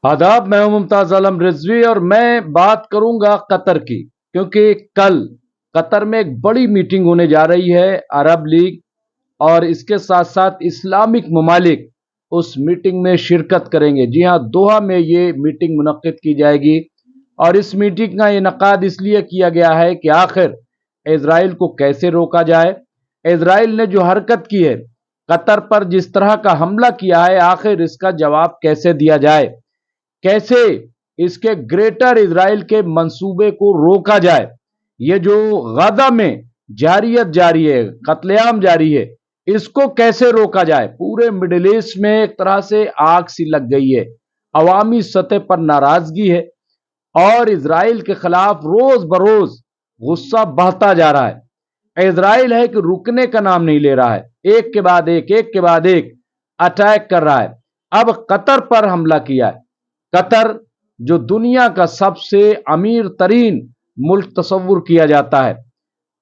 आदाब, मैं हूं मुमताज आलम रिजवी और मैं बात करूंगा कतर की, क्योंकि कल कतर में एक बड़ी मीटिंग होने जा रही है। अरब लीग और इसके साथ साथ इस्लामिक ममालिक उस मीटिंग में शिरकत करेंगे। जी हां, दोहा में ये मीटिंग मुनक्किद की जाएगी और इस मीटिंग का इनकाद इसलिए किया गया है कि आखिर इजराइल को कैसे रोका जाए। इजराइल ने जो हरकत की है, कतर पर जिस तरह का हमला किया है, आखिर इसका जवाब कैसे दिया जाए, कैसे इसके ग्रेटर इजराइल के मंसूबे को रोका जाए। ये जो गजा में जारियत जारी है, कत्लेआम जारी है, इसको कैसे रोका जाए। पूरे मिडिल ईस्ट में एक तरह से आग सी लग गई है, अवामी सतह पर नाराजगी है और इजराइल के खिलाफ रोज बरोज गुस्सा बढ़ता जा रहा है। इजराइल है कि रुकने का नाम नहीं ले रहा है, एक के बाद एक अटैक कर रहा है। अब कतर पर हमला किया है। कतर जो दुनिया का सबसे अमीर तरीन मुल्क तस्वुर किया जाता है,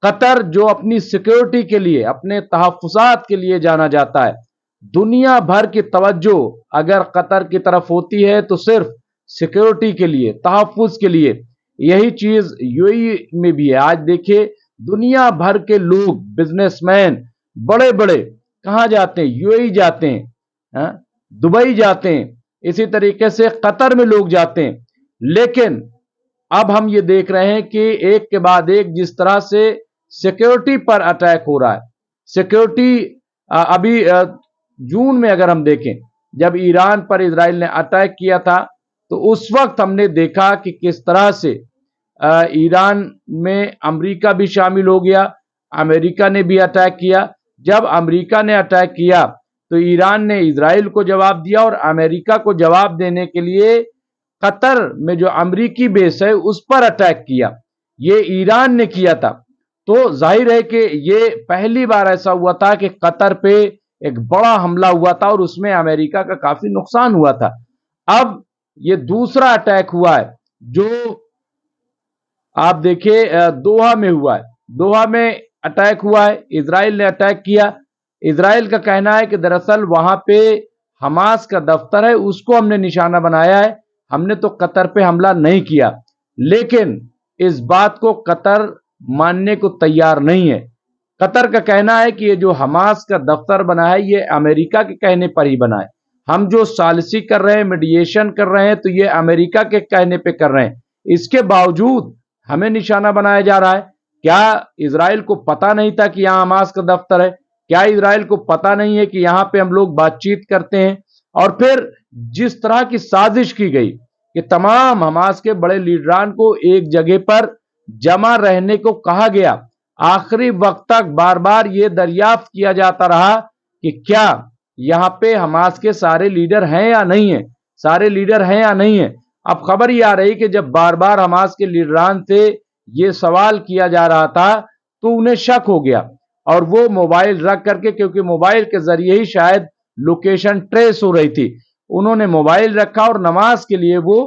कतर जो अपनी सिक्योरिटी के लिए, अपने तहफ़्फ़ुज़ात के लिए जाना जाता है। दुनिया भर की तवज्जो अगर कतर की तरफ होती है तो सिर्फ सिक्योरिटी के लिए, तहफ़्फ़ुज़ के लिए। यही चीज यूएई में भी है। आज देखिए, दुनिया भर के लोग, बिजनेसमैन बड़े बड़े कहाँ जाते हैं? यूएई जाते हैं, दुबई जाते हैं, इसी तरीके से कतर में लोग जाते हैं। लेकिन अब हम ये देख रहे हैं कि एक के बाद एक जिस तरह से सिक्योरिटी पर अटैक हो रहा है। सिक्योरिटी अभी जून में अगर हम देखें, जब ईरान पर इजराइल ने अटैक किया था, तो उस वक्त हमने देखा कि किस तरह से ईरान में अमेरिका भी शामिल हो गया, अमेरिका ने भी अटैक किया। जब अमेरिका ने अटैक किया तो ईरान ने इजराइल को जवाब दिया और अमेरिका को जवाब देने के लिए कतर में जो अमेरिकी बेस है उस पर अटैक किया। ये ईरान ने किया था। तो जाहिर है कि ये पहली बार ऐसा हुआ था कि कतर पे एक बड़ा हमला हुआ था और उसमें अमेरिका का काफी नुकसान हुआ था। अब ये दूसरा अटैक हुआ है जो आप देखिए दोहा में हुआ है। दोहा में अटैक हुआ है, इजराइल ने अटैक किया। इजराइल का कहना है कि दरअसल वहां पे हमास का दफ्तर है, उसको हमने निशाना बनाया है, हमने तो कतर पे हमला नहीं किया। लेकिन इस बात को कतर मानने को तैयार नहीं है। कतर का कहना है कि ये जो हमास का दफ्तर बना है, ये अमेरिका के कहने पर ही बना है। हम जो सालिसी कर रहे हैं, मीडिएशन कर रहे हैं, तो ये अमेरिका के कहने पे कर रहे हैं। इसके बावजूद हमें निशाना बनाया जा रहा है। क्या इजराइल को पता नहीं था कि यहां हमास का दफ्तर है? क्या इजराइल को पता नहीं है कि यहां पे हम लोग बातचीत करते हैं? और फिर जिस तरह की साजिश की गई कि तमाम हमास के बड़े लीडरान को एक जगह पर जमा रहने को कहा गया, आखिरी वक्त तक बार बार यह दरियाफ्त किया जाता रहा कि क्या यहां पे हमास के सारे लीडर हैं या नहीं है, सारे लीडर हैं या नहीं है। अब खबर ये आ रही कि जब बार बार हमास के लीडरान से ये सवाल किया जा रहा था तो उन्हें शक हो गया और वो मोबाइल रख करके, क्योंकि मोबाइल के जरिए ही शायद लोकेशन ट्रेस हो रही थी, उन्होंने मोबाइल रखा और नमाज के लिए वो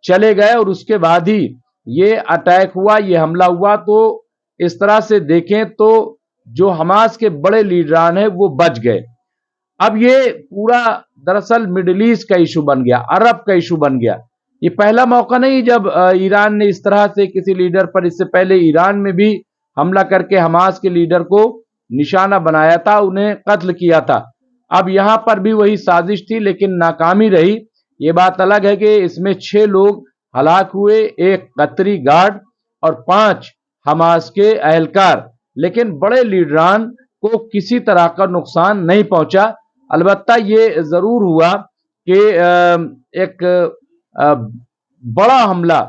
चले गए और उसके बाद ही ये अटैक हुआ, ये हमला हुआ। तो इस तरह से देखें तो जो हमास के बड़े लीडरान हैं वो बच गए। अब ये पूरा दरअसल मिडिल ईस्ट का इशू बन गया, अरब का इशू बन गया। ये पहला मौका नहीं जब ईरान ने इस तरह से किसी लीडर पर, इससे पहले ईरान में भी हमला करके हमास के लीडर को निशाना बनाया था, उन्हें कत्ल किया था। अब यहां पर भी वही साजिश थी लेकिन नाकामी रही। ये बात अलग है कि इसमें 6 लोग हलाक हुए, 1 कतरी गार्ड और 5 हमास के अहलकार, लेकिन बड़े लीडरान को किसी तरह का नुकसान नहीं पहुंचा। अलबत्ता ये जरूर हुआ कि एक बड़ा हमला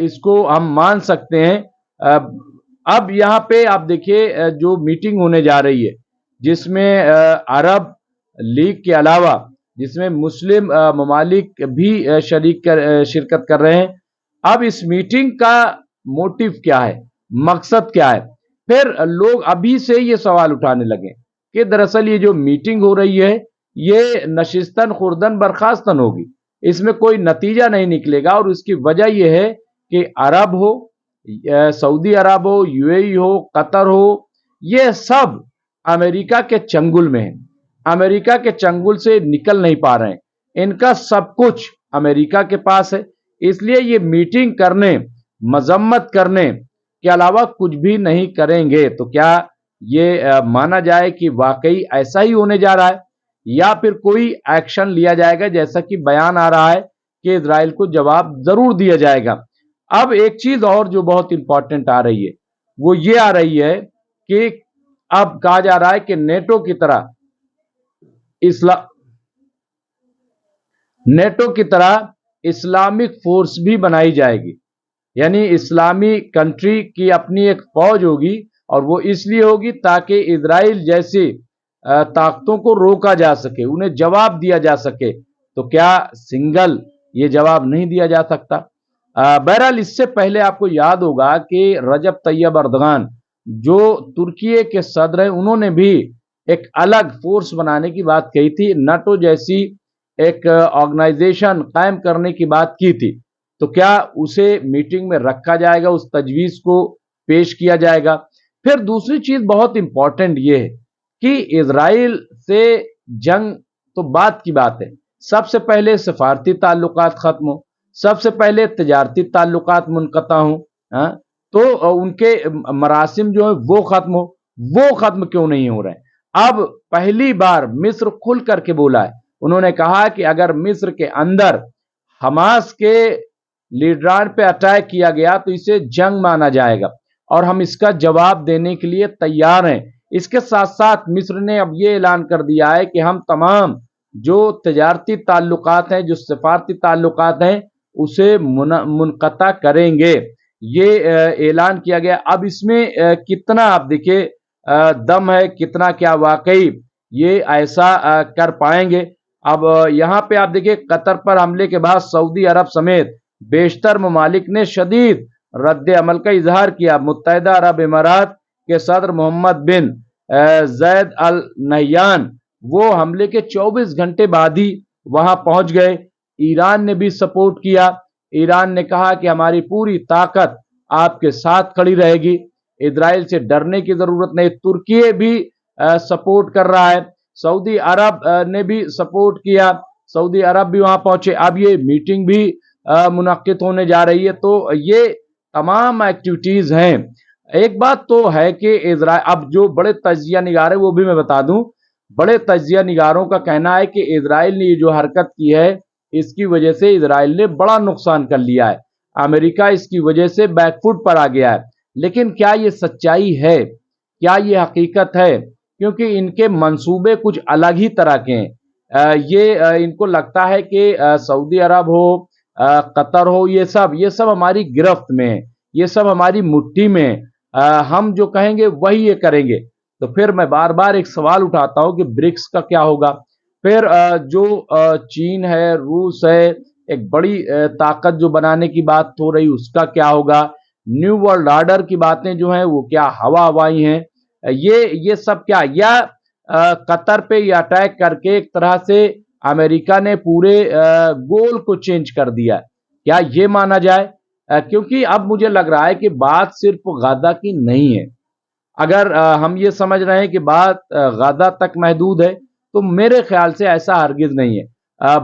इसको हम मान सकते हैं। अब यहाँ पे आप देखिए जो मीटिंग होने जा रही है, जिसमें अरब लीग के अलावा जिसमें मुस्लिम ममालिक भी शिरकत कर रहे हैं। अब इस मीटिंग का मोटिव क्या है, मकसद क्या है? फिर लोग अभी से ये सवाल उठाने लगे कि दरअसल ये जो मीटिंग हो रही है ये नशिस्तन खुर्दन बर्खास्तन होगी, इसमें कोई नतीजा नहीं निकलेगा। और उसकी वजह यह है कि अरब हो, सऊदी अरब हो, यूएई हो, कतर हो, ये सब अमेरिका के चंगुल में है, अमेरिका के चंगुल से निकल नहीं पा रहे हैं। इनका सब कुछ अमेरिका के पास है। इसलिए ये मीटिंग करने, मजम्मत करने के अलावा कुछ भी नहीं करेंगे। तो क्या ये माना जाए कि वाकई ऐसा ही होने जा रहा है, या फिर कोई एक्शन लिया जाएगा, जैसा कि बयान आ रहा है कि इजराइल को जवाब जरूर दिया जाएगा। अब एक चीज और जो बहुत इंपॉर्टेंट आ रही है, वो ये आ रही है कि अब कहा जा रहा है कि नेटो की तरह इस्लामिक फोर्स भी बनाई जाएगी। यानी इस्लामी कंट्री की अपनी एक फौज होगी, और वो इसलिए होगी ताकि इजराइल जैसी ताकतों को रोका जा सके, उन्हें जवाब दिया जा सके। तो क्या सिंगल ये जवाब नहीं दिया जा सकता? बहरहाल, इससे पहले आपको याद होगा कि रजब तैयब अर्दगान जो तुर्की के सदर हैं, उन्होंने भी एक अलग फोर्स बनाने की बात कही थी, नाटो जैसी एक ऑर्गेनाइजेशन कायम करने की बात की थी। तो क्या उसे मीटिंग में रखा जाएगा, उस तजवीज को पेश किया जाएगा? फिर दूसरी चीज बहुत इंपॉर्टेंट ये है कि इजराइल से जंग तो बात की बात है, सबसे पहले सफारती ताल्लुकात खत्म हो, सबसे पहले तजारती ताल्लुकात मुनक़ता हो, तो उनके मरासिम जो है वो खत्म हो। वो खत्म क्यों नहीं हो रहे हैं? अब पहली बार मिस्र खुल करके बोला है, उन्होंने कहा कि अगर मिस्र के अंदर हमास के लीडरान पे अटैक किया गया तो इसे जंग माना जाएगा, और हम इसका जवाब देने के लिए तैयार हैं। इसके साथ साथ मिस्र ने अब ये ऐलान कर दिया है कि हम तमाम जो तजारती ताल्लुकात हैं, जो सफारती ताल्लुकात हैं, उसे मुनक़ता करेंगे। ये ऐलान किया गया। अब इसमें कितना आप देखिए दम है, कितना क्या वाकई ये ऐसा कर पाएंगे। अब यहाँ पे आप देखिए, कतर पर हमले के बाद सऊदी अरब समेत बेशतर ममालिक ने शदीद रद्द अमल का इजहार किया। मुत्तहिदा अरब इमारात के सदर मोहम्मद बिन जैद अल नहयान वो हमले के 24 घंटे बाद ही वहां पहुंच गए। ईरान ने भी सपोर्ट किया। ईरान ने कहा कि हमारी पूरी ताकत आपके साथ खड़ी रहेगी, इजराइल से डरने की जरूरत नहीं। तुर्की भी सपोर्ट कर रहा है, सऊदी अरब ने भी सपोर्ट किया, सऊदी अरब भी वहां पहुंचे। अब ये मीटिंग भी मुनक्किद होने जा रही है। तो ये तमाम एक्टिविटीज हैं। एक बात तो है कि इजराइल, अब जो बड़े तजिया निगार है वो भी मैं बता दूं, बड़े तजिया निगारों का कहना है कि इजराइल ने जो हरकत की है, इसकी वजह से इजराइल ने बड़ा नुकसान कर लिया है। अमेरिका इसकी वजह से बैकफुट पर आ गया है। लेकिन क्या ये सच्चाई है? क्या ये हकीकत है? क्योंकि इनके मंसूबे कुछ अलग ही तरह के हैं। इनको लगता है कि सऊदी अरब हो, कतर हो, ये सब हमारी गिरफ्त में है, ये सब हमारी मुट्ठी में है। हम जो कहेंगे वही ये करेंगे। तो फिर मैं बार बार एक सवाल उठाता हूं कि ब्रिक्स का क्या होगा? फिर जो चीन है, रूस है, एक बड़ी ताकत जो बनाने की बात हो रही, उसका क्या होगा? न्यू वर्ल्ड ऑर्डर की बातें जो हैं वो क्या हवा हवाई हैं? ये सब क्या, या कतर पे ये अटैक करके एक तरह से अमेरिका ने पूरे गोल को चेंज कर दिया? क्या ये माना जाए? क्योंकि अब मुझे लग रहा है कि बात सिर्फ गाजा की नहीं है। अगर हम ये समझ रहे हैं कि बात गाजा तक महदूद है, तो मेरे ख्याल से ऐसा हरगिज नहीं है।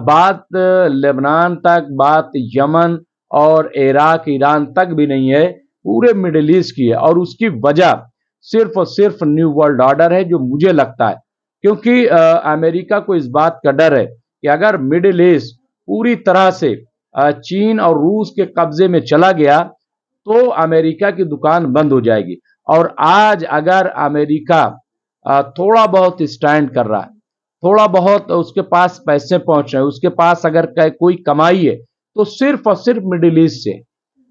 बात लेबनान तक, बात यमन और इराक, ईरान तक भी नहीं है, पूरे मिडिल ईस्ट की है। और उसकी वजह सिर्फ और सिर्फ न्यू वर्ल्ड ऑर्डर है, जो मुझे लगता है। क्योंकि अमेरिका को इस बात का डर है कि अगर मिडिल ईस्ट पूरी तरह से चीन और रूस के कब्जे में चला गया तो अमेरिका की दुकान बंद हो जाएगी। और आज अगर अमेरिका थोड़ा बहुत स्टैंड कर रहा है, थोड़ा बहुत उसके पास पैसे पहुंच रहे हैं, उसके पास अगर कोई कमाई है, तो सिर्फ और सिर्फ मिडिल ईस्ट से।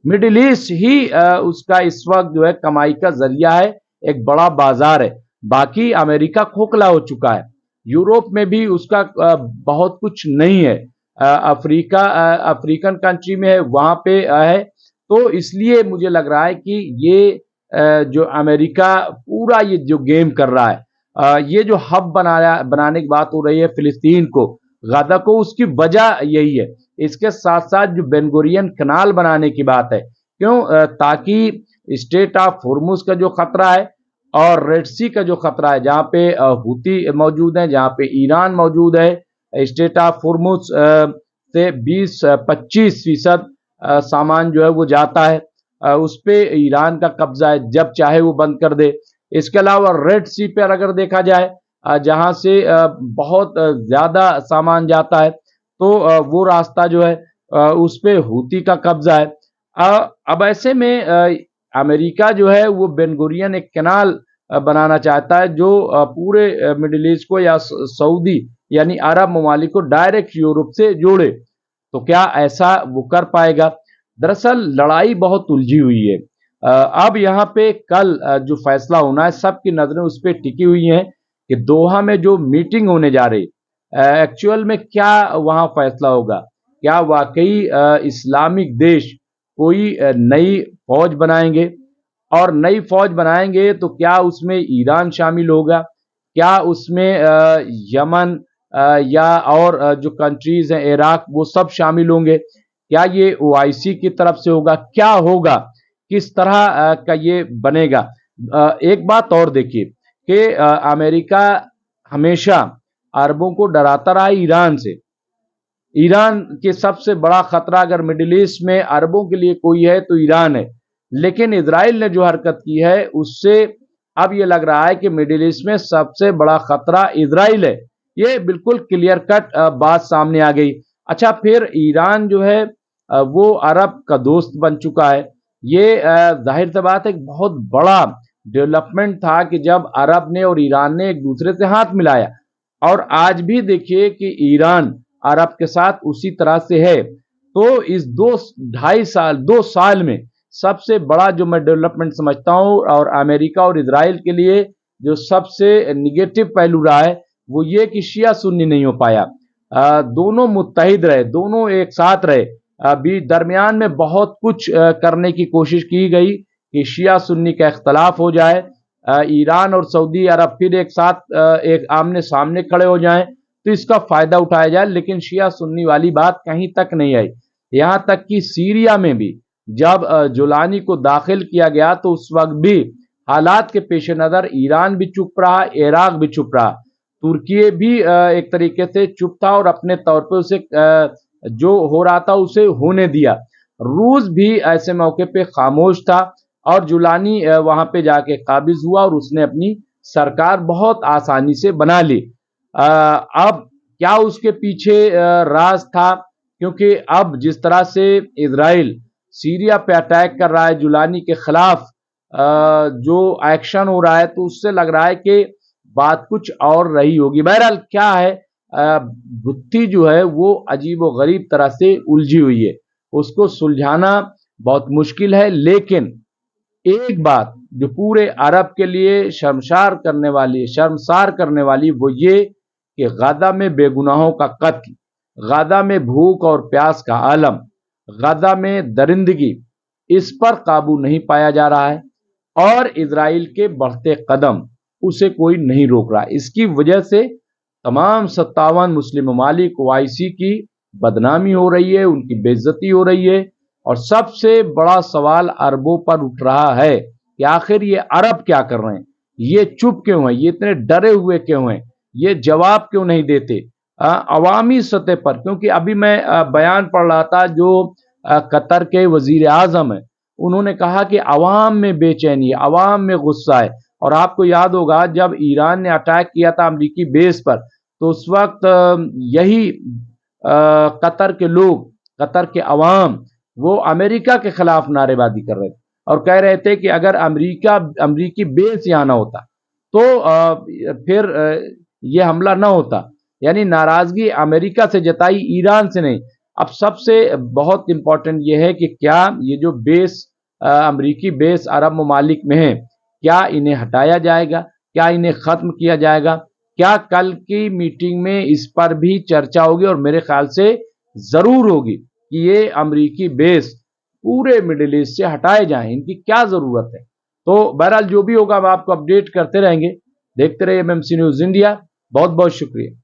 मिडिल ईस्ट ही उसका इस वक्त जो है कमाई का जरिया है, एक बड़ा बाजार है। बाकी अमेरिका खोखला हो चुका है। यूरोप में भी उसका बहुत कुछ नहीं है। अफ्रीकन कंट्री में है, वहां पे है। तो इसलिए मुझे लग रहा है कि ये जो अमेरिका पूरा ये जो गेम कर रहा है, ये जो हब बनाने की बात हो रही है फिलिस्तीन को, गाजा को, उसकी वजह यही है। इसके साथ साथ जो बेनगुरियन कनाल बनाने की बात है, क्यों? ताकि स्टेट ऑफ होर्मुज का जो खतरा है और रेड सी का जो खतरा है, जहां पे हूती मौजूद है, जहां पे ईरान मौजूद है, स्टेट ऑफ होर्मुज से 20-25% सामान जो है वो जाता है, उस पे ईरान का कब्जा है, जब चाहे वो बंद कर दे। इसके अलावा रेड सी पर अगर देखा जाए, जहां से बहुत ज्यादा सामान जाता है, तो वो रास्ता जो है उस पे हूती का कब्जा है। अब ऐसे में अमेरिका जो है वो बेन गुरियन एक कैनाल बनाना चाहता है, जो पूरे मिडिल ईस्ट को या सऊदी यानी अरब ममालिक को डायरेक्ट यूरोप से जोड़े। तो क्या ऐसा वो कर पाएगा? दरअसल लड़ाई बहुत उलझी हुई है। अब यहाँ पे कल जो फैसला होना है, सबकी नजरें उस पर टिकी हुई हैं कि दोहा में जो मीटिंग होने जा रही, एक्चुअल में क्या वहां फैसला होगा। क्या वाकई इस्लामिक देश कोई नई फौज बनाएंगे, और नई फौज बनाएंगे तो क्या उसमें ईरान शामिल होगा, क्या उसमें यमन या और जो कंट्रीज हैं, इराक, वो सब शामिल होंगे, क्या ये ओआईसी की तरफ से होगा, क्या होगा, किस तरह का ये बनेगा। एक बात और देखिए कि अमेरिका हमेशा अरबों को डराता रहा ईरान से। ईरान के सबसे बड़ा खतरा अगर मिडिल ईस्ट में अरबों के लिए कोई है तो ईरान है, लेकिन इजराइल ने जो हरकत की है उससे अब ये लग रहा है कि मिडिल ईस्ट में सबसे बड़ा खतरा इजराइल है। ये बिल्कुल क्लियर कट बात सामने आ गई। अच्छा, फिर ईरान जो है वो अरब का दोस्त बन चुका है। ये जाहिर सी बात है एक बहुत बड़ा डेवलपमेंट था कि जब अरब ने और ईरान ने एक दूसरे से हाथ मिलाया, और आज भी देखिए कि ईरान अरब के साथ उसी तरह से है। तो इस 2 साल में सबसे बड़ा जो मैं डेवलपमेंट समझता हूं, और अमेरिका और इजराइल के लिए जो सबसे निगेटिव पहलू रहा है, वो ये कि शिया सुन्नी नहीं हो पाया। दोनों मुत्तहिद रहे, दोनों एक साथ रहे। अभी दरमियान में बहुत कुछ करने की कोशिश की गई कि शिया सुन्नी का इख्तलाफ हो जाए, ईरान और सऊदी अरब फिर एक साथ एक आमने सामने खड़े हो जाएं, तो इसका फायदा उठाया जाए। लेकिन शिया सुन्नी वाली बात कहीं तक नहीं आई। यहां तक कि सीरिया में भी जब जुलानी को दाखिल किया गया, तो उस वक्त भी हालात के पेश नजर ईरान भी चुप रहा, इराक भी चुप रहा, तुर्की भी एक तरीके से चुप था और अपने तौर पर उसे जो हो रहा था उसे होने दिया। रूस भी ऐसे मौके पे खामोश था, और जुलानी वहां पे जाके काबिज हुआ और उसने अपनी सरकार बहुत आसानी से बना ली। अब क्या उसके पीछे राज था? क्योंकि अब जिस तरह से इजराइल सीरिया पे अटैक कर रहा है, जुलानी के खिलाफ जो एक्शन हो रहा है, तो उससे लग रहा है कि बात कुछ और रही होगी। बहरहाल क्या है, गुत्थी जो है वो अजीब व गरीब तरह से उलझी हुई है, उसको सुलझाना बहुत मुश्किल है। लेकिन एक बात जो पूरे अरब के लिए शर्मसार करने वाली वो ये कि गाजा में बेगुनाहों का कत्ल, गाजा में भूख और प्यास का आलम, गाजा में दरिंदगी, इस पर काबू नहीं पाया जा रहा है, और इजराइल के बढ़ते कदम उसे कोई नहीं रोक रहा। इसकी वजह से तमाम 57 मुस्लिम ममालिक ओआईसी की बदनामी हो रही है, उनकी बेइज्जती हो रही है। और सबसे बड़ा सवाल अरबों पर उठ रहा है कि आखिर ये अरब क्या कर रहे हैं, ये चुप क्यों हैं, ये इतने डरे हुए क्यों हैं, ये जवाब क्यों नहीं देते अवामी सतह पर। क्योंकि अभी मैं बयान पढ़ रहा था, जो कतर के वजीर आजम है, उन्होंने कहा कि अवाम में बेचैनी है, अवाम में गुस्सा है। और आपको याद होगा जब ईरान ने अटैक किया था अमरीकी बेस पर, तो उस वक्त यही कतर के लोग, कतर के अवाम, वो अमेरिका के खिलाफ नारेबाजी कर रहे थे और कह रहे थे कि अगर अमरीकी बेस यहाँ ना होता तो फिर ये हमला ना होता। यानी नाराजगी अमेरिका से जताई, ईरान से नहीं। अब सबसे बहुत इंपॉर्टेंट ये है कि क्या ये जो बेस अमरीकी बेस अरब ममालिक में है, क्या इन्हें हटाया जाएगा, क्या इन्हें खत्म किया जाएगा? क्या कल की मीटिंग में इस पर भी चर्चा होगी? और मेरे ख्याल से जरूर होगी कि ये अमरीकी बेस पूरे मिडिल ईस्ट से हटाए जाएं, इनकी क्या जरूरत है। तो बहरहाल जो भी होगा हम आपको अपडेट करते रहेंगे। देखते रहिए एमएमसी न्यूज इंडिया। बहुत बहुत शुक्रिया।